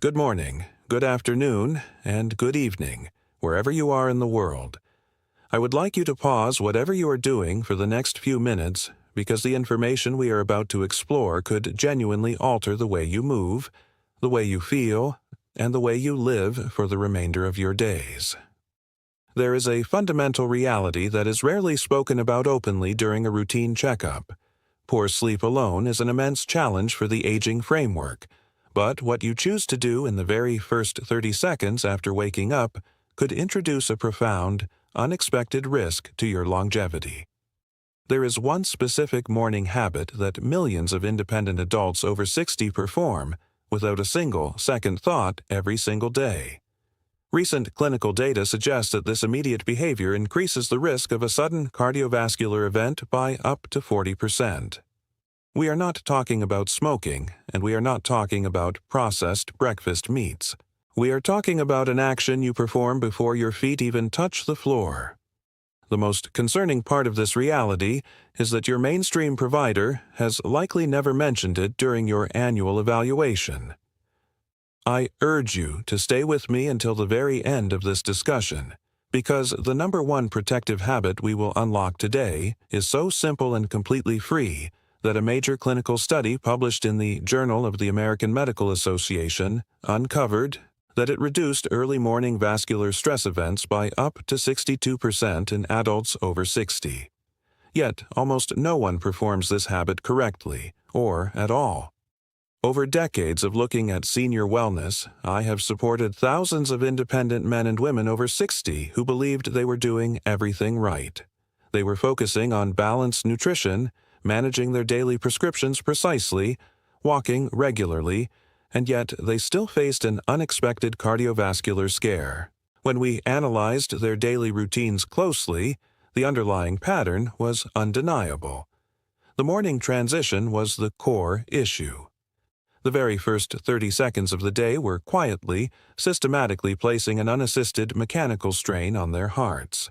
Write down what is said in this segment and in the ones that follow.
Good morning, good afternoon, and good evening, wherever you are in the world. I would like you to pause whatever you are doing for the next few minutes because the information we are about to explore could genuinely alter the way you move, the way you feel, and the way you live for the remainder of your days. There is a fundamental reality that is rarely spoken about openly during a routine checkup. Poor sleep alone is an immense challenge for the aging framework. But what you choose to do in the very first 30 seconds after waking up could introduce a profound, unexpected risk to your longevity. There is one specific morning habit that millions of independent adults over 60 perform without a single second thought every single day. Recent clinical data suggests that this immediate behavior increases the risk of a sudden cardiovascular event by up to 40%. We are not talking about smoking, and we are not talking about processed breakfast meats. We are talking about an action you perform before your feet even touch the floor. The most concerning part of this reality is that your mainstream provider has likely never mentioned it during your annual evaluation. I urge you to stay with me until the very end of this discussion, because the number one protective habit we will unlock today is so simple and completely free that a major clinical study published in the Journal of the American Medical Association uncovered that it reduced early morning vascular stress events by up to 62% in adults over 60. Yet, almost no one performs this habit correctly, or at all. Over decades of looking at senior wellness, I have supported thousands of independent men and women over 60 who believed they were doing everything right. They were focusing on balanced nutrition, managing their daily prescriptions precisely, walking regularly, and yet they still faced an unexpected cardiovascular scare. When we analyzed their daily routines closely, the underlying pattern was undeniable. The morning transition was the core issue. The very first 30 seconds of the day were quietly, systematically placing an unassisted mechanical strain on their hearts.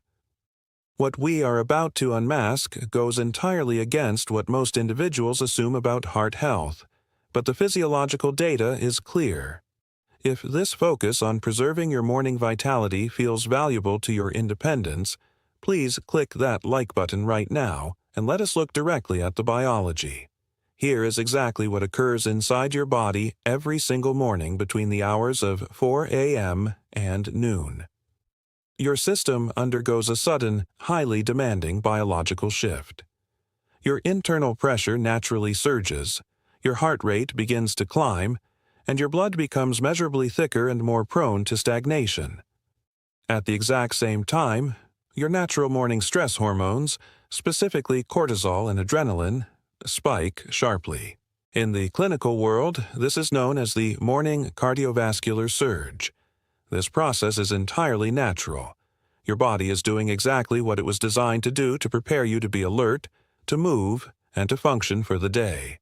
What we are about to unmask goes entirely against what most individuals assume about heart health, but the physiological data is clear. If this focus on preserving your morning vitality feels valuable to your independence, please click that like button right now and let us look directly at the biology. Here is exactly what occurs inside your body every single morning between the hours of 4 a.m. and noon. Your system undergoes a sudden, highly demanding biological shift. Your internal pressure naturally surges, your heart rate begins to climb, and your blood becomes measurably thicker and more prone to stagnation. At the exact same time, your natural morning stress hormones, specifically cortisol and adrenaline, spike sharply. In the clinical world, this is known as the morning cardiovascular surge. This process is entirely natural. Your body is doing exactly what it was designed to do to prepare you to be alert, to move, and to function for the day.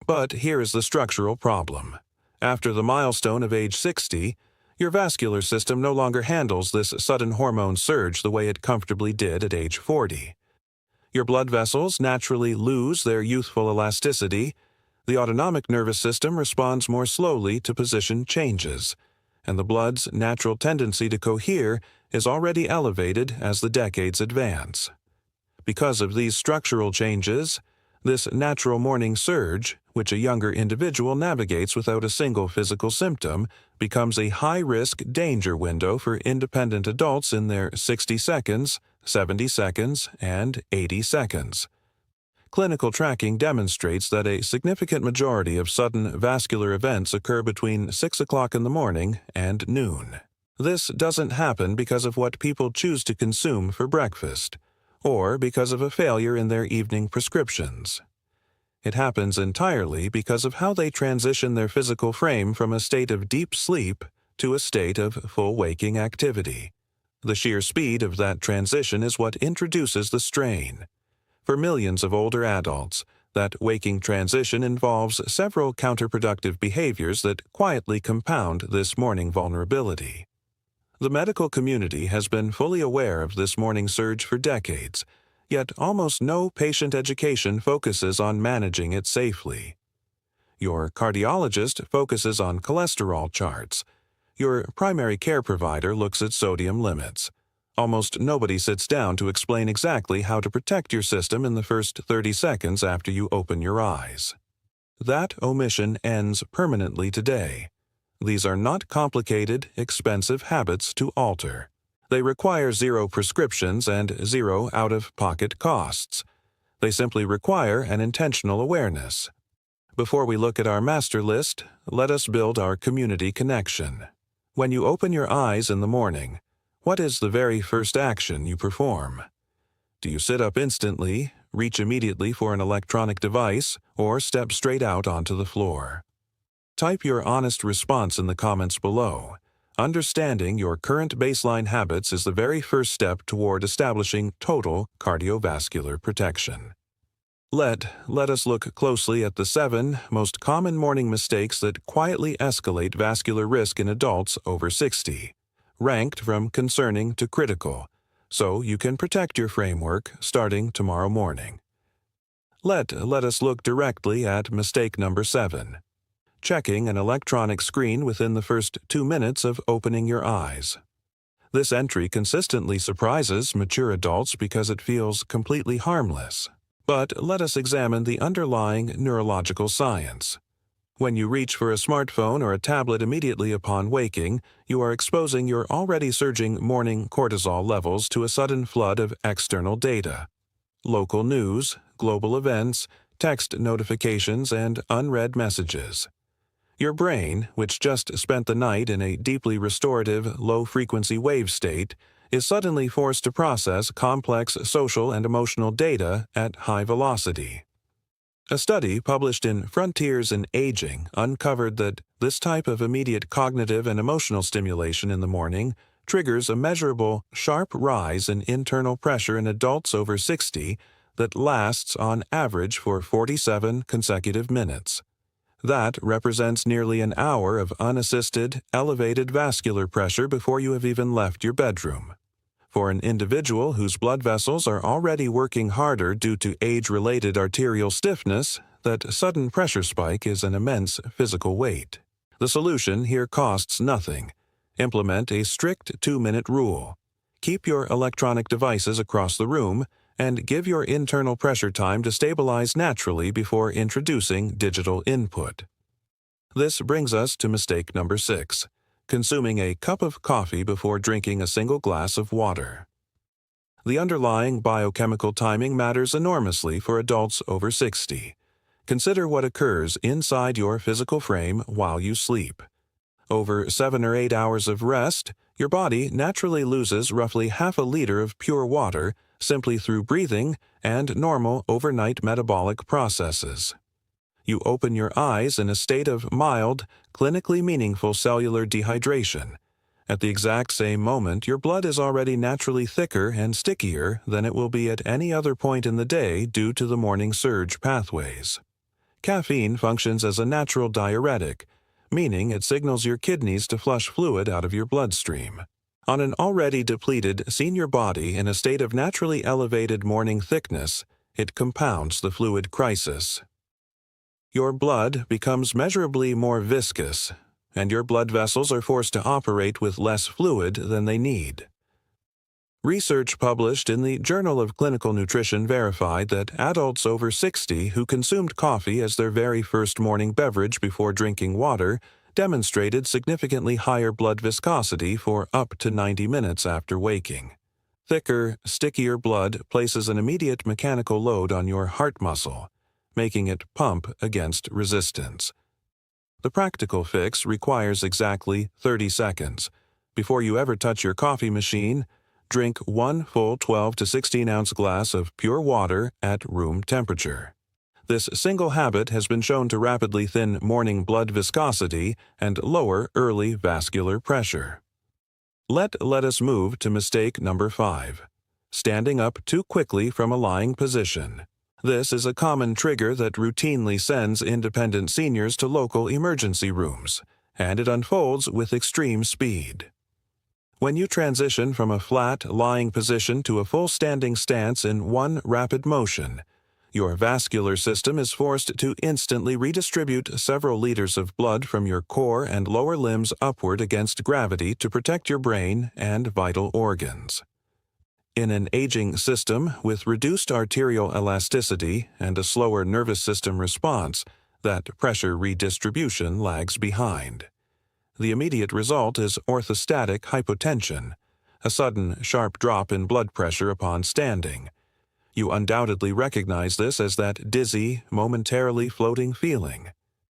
But here is the structural problem. After the milestone of age 60, your vascular system no longer handles this sudden hormone surge the way it comfortably did at age 40. Your blood vessels naturally lose their youthful elasticity, the autonomic nervous system responds more slowly to position changes, and the blood's natural tendency to cohere is already elevated as the decades advance. Because of these structural changes, this natural morning surge, which a younger individual navigates without a single physical symptom, becomes a high-risk danger window for independent adults in their 60 seconds, 70 seconds, and 80 seconds. Clinical tracking demonstrates that a significant majority of sudden vascular events occur between 6 o'clock in the morning and noon. This doesn't happen because of what people choose to consume for breakfast, or because of a failure in their evening prescriptions. It happens entirely because of how they transition their physical frame from a state of deep sleep to a state of full waking activity. The sheer speed of that transition is what introduces the strain. For millions of older adults, that waking transition involves several counterproductive behaviors that quietly compound this morning vulnerability. The medical community has been fully aware of this morning surge for decades, yet almost no patient education focuses on managing it safely. Your cardiologist focuses on cholesterol charts. Your primary care provider looks at sodium limits. Almost nobody sits down to explain exactly how to protect your system in the first 30 seconds after you open your eyes. That omission ends permanently today. These are not complicated, expensive habits to alter. They require zero prescriptions and zero out-of-pocket costs. They simply require an intentional awareness. Before we look at our master list, let us build our community connection. When you open your eyes in the morning, what is the very first action you perform? Do you sit up instantly, reach immediately for an electronic device, or step straight out onto the floor? Type your honest response in the comments below. Understanding your current baseline habits is the very first step toward establishing total cardiovascular protection. Let us look closely at the 7 most common morning mistakes that quietly escalate vascular risk in adults over 60, ranked from concerning to critical, so you can protect your framework starting tomorrow morning. Let us look directly at mistake number 7. Checking an electronic screen within the first 2 minutes of opening your eyes. This entry consistently surprises mature adults because it feels completely harmless. But let us examine the underlying neurological science. When you reach for a smartphone or a tablet immediately upon waking, you are exposing your already surging morning cortisol levels to a sudden flood of external data. Local news, global events, text notifications, and unread messages. Your brain, which just spent the night in a deeply restorative, low-frequency wave state, is suddenly forced to process complex social and emotional data at high velocity. A study published in Frontiers in Aging uncovered that this type of immediate cognitive and emotional stimulation in the morning triggers a measurable, sharp rise in internal pressure in adults over 60 that lasts on average for 47 consecutive minutes. That represents nearly an hour of unassisted, elevated vascular pressure before you have even left your bedroom. For an individual whose blood vessels are already working harder due to age-related arterial stiffness, that sudden pressure spike is an immense physical weight. The solution here costs nothing. Implement a strict 2-minute rule. Keep your electronic devices across the room and give your internal pressure time to stabilize naturally before introducing digital input. This brings us to mistake number 6, consuming a cup of coffee before drinking a single glass of water. The underlying biochemical timing matters enormously for adults over 60. Consider what occurs inside your physical frame while you sleep. Over 7 or 8 hours of rest, your body naturally loses roughly half a liter of pure water simply through breathing and normal overnight metabolic processes. You open your eyes in a state of mild, clinically meaningful cellular dehydration. At the exact same moment, your blood is already naturally thicker and stickier than it will be at any other point in the day due to the morning surge pathways. Caffeine functions as a natural diuretic, meaning it signals your kidneys to flush fluid out of your bloodstream. On an already depleted senior body in a state of naturally elevated morning thickness, it compounds the fluid crisis. Your blood becomes measurably more viscous, and your blood vessels are forced to operate with less fluid than they need. Research published in the Journal of Clinical Nutrition verified that adults over 60 who consumed coffee as their very first morning beverage before drinking water demonstrated significantly higher blood viscosity for up to 90 minutes after waking. Thicker, stickier blood places an immediate mechanical load on your heart muscle, making it pump against resistance. The practical fix requires exactly 30 seconds. Before you ever touch your coffee machine, drink 1 full 12 to 16-ounce glass of pure water at room temperature. This single habit has been shown to rapidly thin morning blood viscosity and lower early vascular pressure. Let us move to mistake number 5, standing up too quickly from a lying position. This is a common trigger that routinely sends independent seniors to local emergency rooms, and it unfolds with extreme speed. When you transition from a flat, lying position to a full standing stance in one rapid motion, Your vascular system is forced to instantly redistribute several liters of blood from your core and lower limbs upward against gravity to protect your brain and vital organs. In an aging system with reduced arterial elasticity and a slower nervous system response, that pressure redistribution lags behind. The immediate result is orthostatic hypotension, a sudden, sharp drop in blood pressure upon standing. You undoubtedly recognize this as that dizzy, momentarily floating feeling.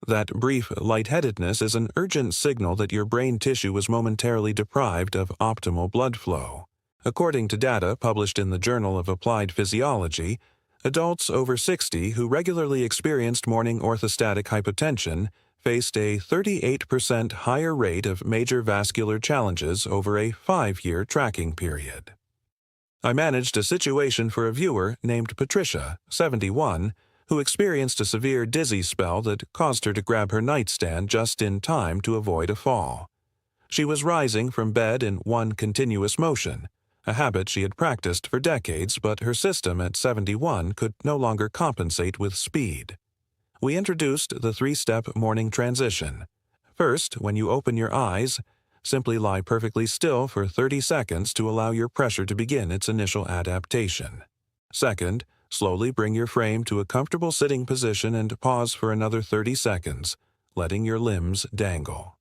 That brief lightheadedness is an urgent signal that your brain tissue is momentarily deprived of optimal blood flow. According to data published in the Journal of Applied Physiology, adults over 60 who regularly experienced morning orthostatic hypotension faced a 38% higher rate of major vascular challenges over a 5-year tracking period. I managed a situation for a viewer named Patricia, 71, who experienced a severe dizzy spell that caused her to grab her nightstand just in time to avoid a fall. She was rising from bed in one continuous motion, a habit she had practiced for decades, but her system at 71 could no longer compensate with speed. We introduced the 3-step morning transition. First, when you open your eyes, simply lie perfectly still for 30 seconds to allow your pressure to begin its initial adaptation. Second, slowly bring your frame to a comfortable sitting position and pause for another 30 seconds, letting your limbs dangle.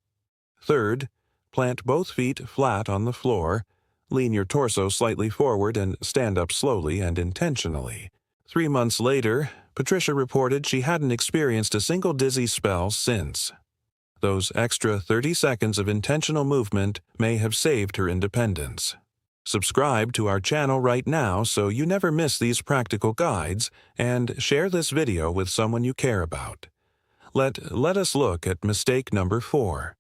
Third, plant both feet flat on the floor, lean your torso slightly forward and stand up slowly and intentionally. 3 months later, Patricia reported she hadn't experienced a single dizzy spell since. Those extra 30 seconds of intentional movement may have saved her independence. Subscribe to our channel right now so you never miss these practical guides, and share this video with someone you care about. Let us look at mistake number 4.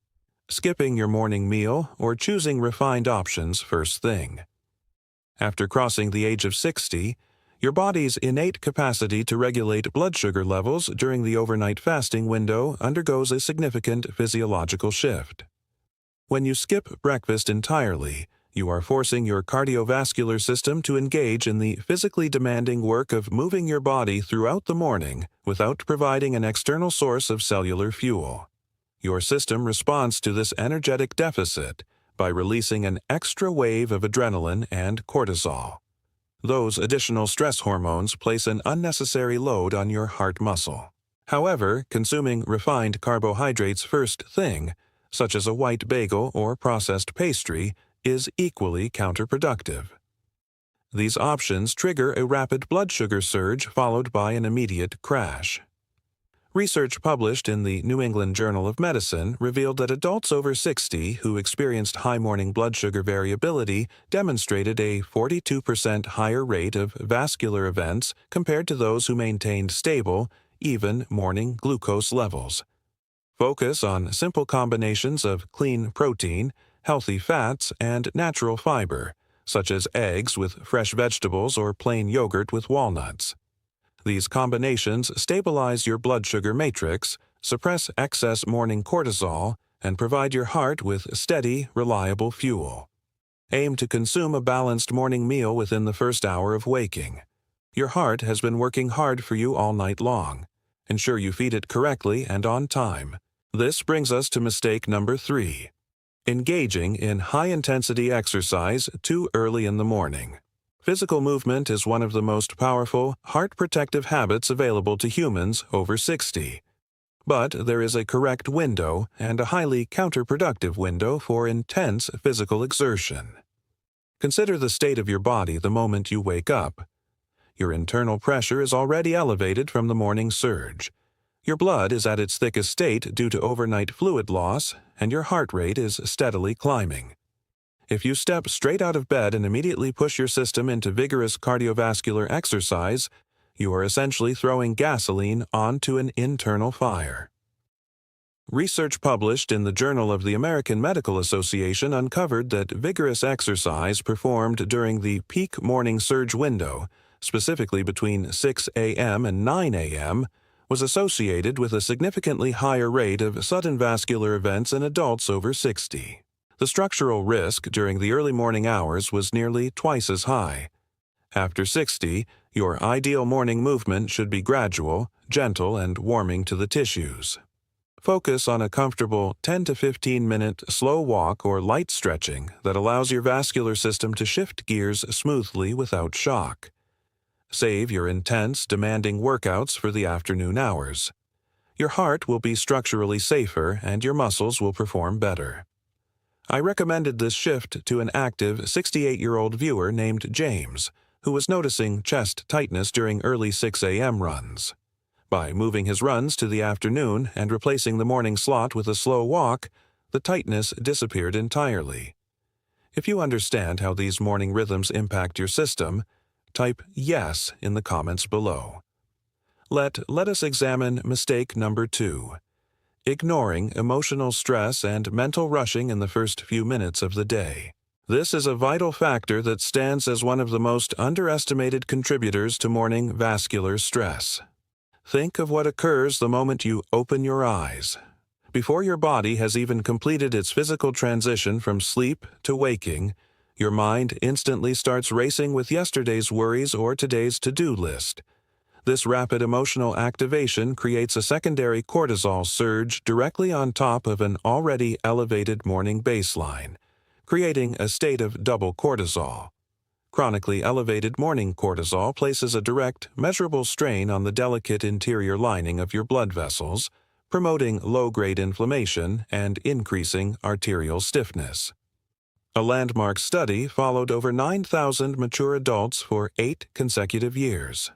Skipping your morning meal or choosing refined options first thing. After crossing the age of 60, your body's innate capacity to regulate blood sugar levels during the overnight fasting window undergoes a significant physiological shift. When you skip breakfast entirely, you are forcing your cardiovascular system to engage in the physically demanding work of moving your body throughout the morning without providing an external source of cellular fuel. Your system responds to this energetic deficit by releasing an extra wave of adrenaline and cortisol. Those additional stress hormones place an unnecessary load on your heart muscle. However, consuming refined carbohydrates first thing, such as a white bagel or processed pastry, is equally counterproductive. These options trigger a rapid blood sugar surge followed by an immediate crash. Research published in the New England Journal of Medicine revealed that adults over 60 who experienced high morning blood sugar variability demonstrated a 42% higher rate of vascular events compared to those who maintained stable, even morning glucose levels. Focus on simple combinations of clean protein, healthy fats, and natural fiber, such as eggs with fresh vegetables or plain yogurt with walnuts. These combinations stabilize your blood sugar matrix, suppress excess morning cortisol, and provide your heart with steady, reliable fuel. Aim to consume a balanced morning meal within the first hour of waking. Your heart has been working hard for you all night long. Ensure you feed it correctly and on time. This brings us to mistake number 3. Engaging in high-intensity exercise too early in the morning. Physical movement is one of the most powerful, heart-protective habits available to humans over 60. But there is a correct window and a highly counterproductive window for intense physical exertion. Consider the state of your body the moment you wake up. Your internal pressure is already elevated from the morning surge. Your blood is at its thickest state due to overnight fluid loss, and your heart rate is steadily climbing. If you step straight out of bed and immediately push your system into vigorous cardiovascular exercise, you are essentially throwing gasoline onto an internal fire. Research published in the Journal of the American Medical Association uncovered that vigorous exercise performed during the peak morning surge window, specifically between 6 a.m. and 9 a.m., was associated with a significantly higher rate of sudden vascular events in adults over 60. The structural risk during the early morning hours was nearly twice as high. After 60, Your ideal morning movement should be gradual, gentle, and warming to the tissues. Focus on a comfortable 10 to 15-minute slow walk or light stretching that allows your vascular system to shift gears smoothly without shock. Save your intense, demanding workouts for the afternoon hours. Your heart will be structurally safer and your muscles will perform better. I recommended this shift to an active 68-year-old viewer named James, who was noticing chest tightness during early 6 a.m. runs. By moving his runs to the afternoon and replacing the morning slot with a slow walk, the tightness disappeared entirely. If you understand how these morning rhythms impact your system, type yes in the comments below. Let us examine mistake number 2. Ignoring emotional stress and mental rushing in the first few minutes of the day. This is a vital factor that stands as one of the most underestimated contributors to morning vascular stress. Think of what occurs the moment you open your eyes. Before your body has even completed its physical transition from sleep to waking, your mind instantly starts racing with yesterday's worries or today's to-do list. This rapid emotional activation creates a secondary cortisol surge directly on top of an already elevated morning baseline, creating a state of double cortisol. Chronically elevated morning cortisol places a direct, measurable strain on the delicate interior lining of your blood vessels, promoting low-grade inflammation and increasing arterial stiffness. A landmark study followed over 9,000 mature adults for 8 consecutive years.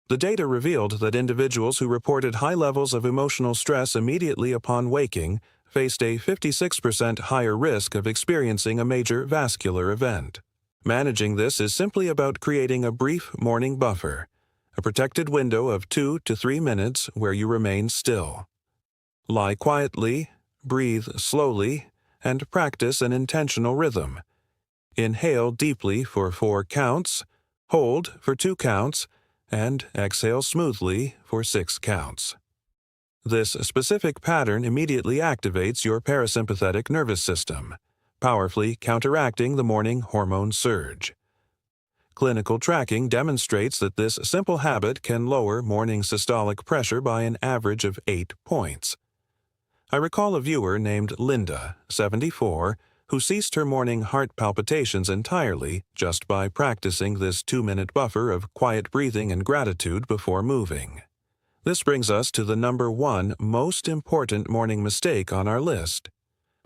The data revealed that individuals who reported high levels of emotional stress immediately upon waking faced a 56% higher risk of experiencing a major vascular event. Managing this is simply about creating a brief morning buffer, a protected window of 2 to 3 minutes where you remain still. Lie quietly, breathe slowly, and practice an intentional rhythm. Inhale deeply for 4 counts, hold for 2 counts, and exhale smoothly for 6 counts. This specific pattern immediately activates your parasympathetic nervous system, powerfully counteracting the morning hormone surge. Clinical tracking demonstrates that this simple habit can lower morning systolic pressure by an average of 8 points. I recall a viewer named Linda, 74, who ceased her morning heart palpitations entirely just by practicing this 2-minute buffer of quiet breathing and gratitude before moving. This brings us to the number 1 most important morning mistake on our list: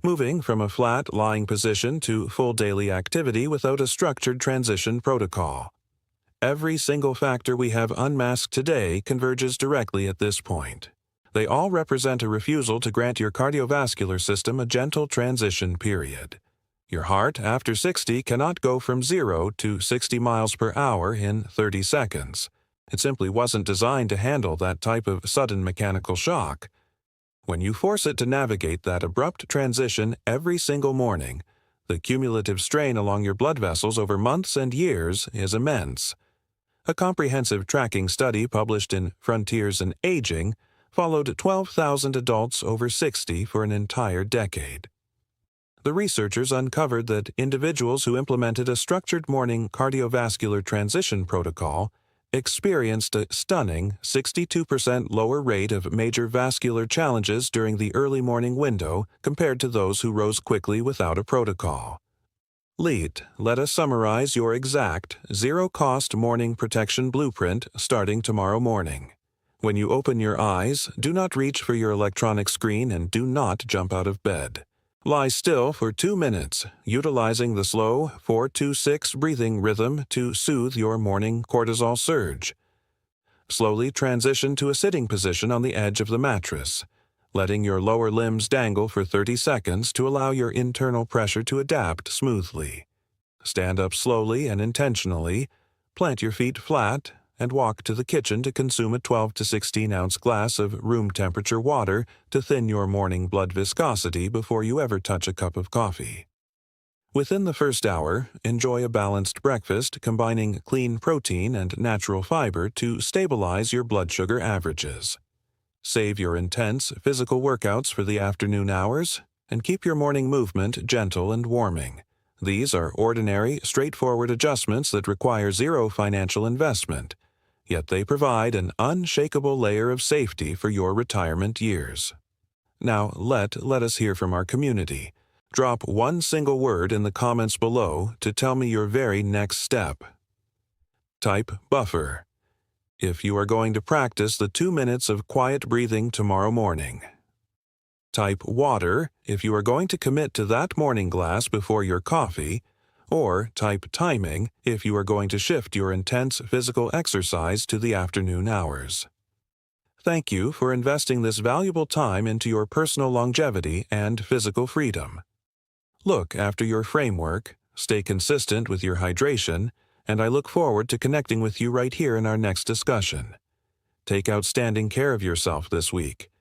moving from a flat, lying position to full daily activity without a structured transition protocol. Every single factor we have unmasked today converges directly at this point. They all represent a refusal to grant your cardiovascular system a gentle transition period. Your heart, after 60, cannot go from 0 to 60 miles per hour in 30 seconds. It simply wasn't designed to handle that type of sudden mechanical shock. When you force it to navigate that abrupt transition every single morning, the cumulative strain along your blood vessels over months and years is immense. A comprehensive tracking study published in Frontiers in Aging followed 12,000 adults over 60 for an entire decade. The researchers uncovered that individuals who implemented a structured morning cardiovascular transition protocol experienced a stunning 62% lower rate of major vascular challenges during the early morning window compared to those who rose quickly without a protocol. Let us summarize your exact, zero-cost morning protection blueprint starting tomorrow morning. When you open your eyes, do not reach for your electronic screen and do not jump out of bed. Lie still for 2 minutes, utilizing the slow 4-2-6 breathing rhythm to soothe your morning cortisol surge. Slowly transition to a sitting position on the edge of the mattress, letting your lower limbs dangle for 30 seconds to allow your internal pressure to adapt smoothly. Stand up slowly and intentionally, plant your feet flat, and walk to the kitchen to consume a 12 to 16-ounce glass of room-temperature water to thin your morning blood viscosity before you ever touch a cup of coffee. Within the first hour, enjoy a balanced breakfast combining clean protein and natural fiber to stabilize your blood sugar averages. Save your intense physical workouts for the afternoon hours and keep your morning movement gentle and warming. These are ordinary, straightforward adjustments that require zero financial investment, yet they provide an unshakable layer of safety for your retirement years. Now, let us hear from our community. Drop one single word in the comments below to tell me your very next step. Type buffer if you are going to practice the 2 minutes of quiet breathing tomorrow morning. Type water if you are going to commit to that morning glass before your coffee, or type timing if you are going to shift your intense physical exercise to the afternoon hours. Thank you for investing this valuable time into your personal longevity and physical freedom. Look after your framework, stay consistent with your hydration, and I look forward to connecting with you right here in our next discussion. Take outstanding care of yourself this week,